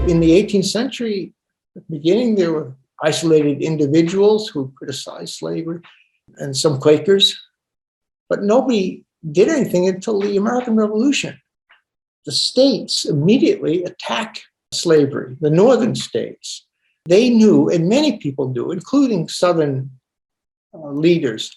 In the 18th century, at the beginning, there were isolated individuals who criticized slavery and some Quakers, but nobody did anything until the American Revolution. The states immediately attacked slavery, the northern states. They knew, and many people knew, including Southern leaders,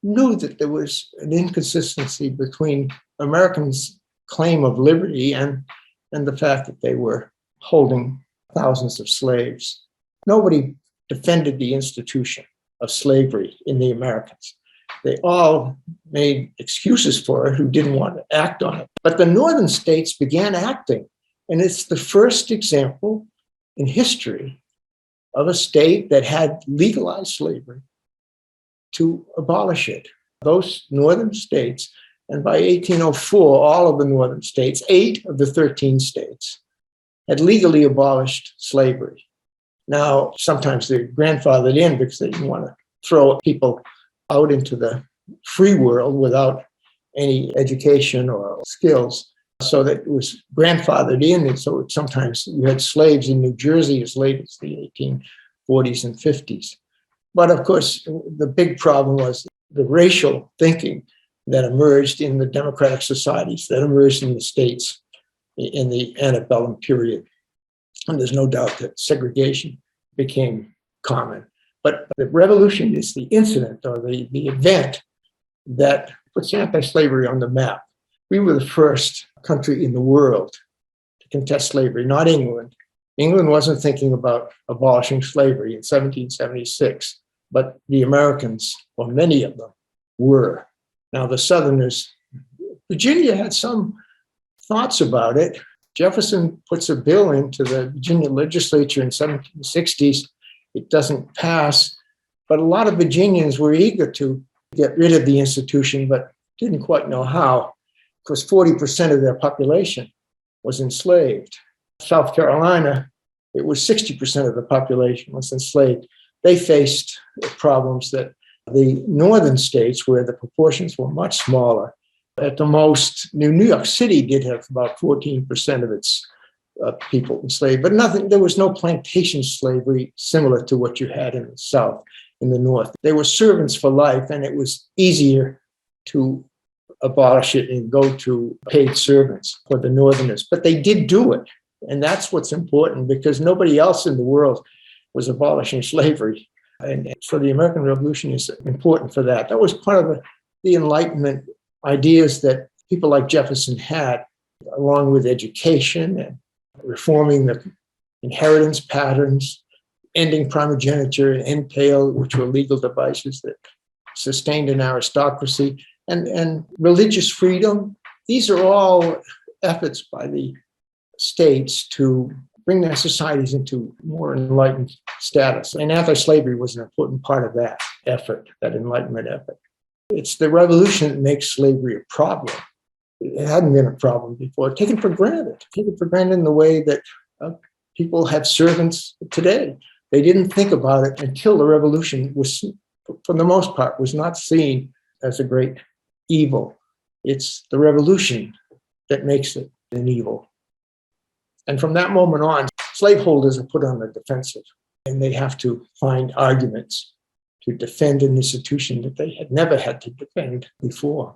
knew that there was an inconsistency between Americans' claim of liberty and the fact that they were holding thousands of slaves. Nobody defended the institution of slavery in the Americans. They all made excuses for it who didn't want to act on it. But the northern states began acting, and it's the first example in history of a state that had legalized slavery to abolish it. Those northern states, and by 1804, all of the northern states, 8 of the 13 states, had legally abolished slavery. Now, sometimes they're grandfathered in because they didn't want to throw people out into the free world without any education or skills. So that it was grandfathered in. And so sometimes you had slaves in New Jersey as late as the 1840s and 50s. But of course, the big problem was the racial thinking that emerged in the democratic societies, that emerged in the states in the antebellum period. And there's no doubt that segregation became common. But the revolution is the incident or the event that puts anti-slavery on the map. We were the first country in the world to contest slavery, not England. England wasn't thinking about abolishing slavery in 1776, but the Americans, or many of them, were. Now, the Southerners, Virginia had some thoughts about it. Jefferson puts a bill into the Virginia legislature in 1760s. It doesn't pass, but a lot of Virginians were eager to get rid of the institution, but didn't quite know how, because 40% of their population was enslaved. South Carolina, it was 60% of the population was enslaved. They faced problems that the northern states, where the proportions were much smaller, at the most, New York City did have about 14% of its people enslaved, but nothing. There was no plantation slavery similar to what you had in the South, in the North. They were servants for life, and it was easier to abolish it and go to paid servants for the Northerners. But they did do it, and that's what's important, because nobody else in the world was abolishing slavery. And so the American Revolution is important for that. That was part of the Enlightenment ideas that people like Jefferson had, along with education and reforming the inheritance patterns, ending primogeniture and entail, which were legal devices that sustained an aristocracy, and religious freedom. These are all efforts by the states to bring their societies into more enlightened status. And anti-slavery was an important part of that effort, that Enlightenment effort. It's the revolution that makes slavery a problem. It hadn't been a problem before, taken for granted in the way that people have servants today. They didn't think about it until the revolution was, for the most part, was not seen as a great evil. It's the revolution that makes it an evil. And from that moment on, slaveholders are put on the defensive, and they have to find arguments to defend an institution that they had never had to defend before.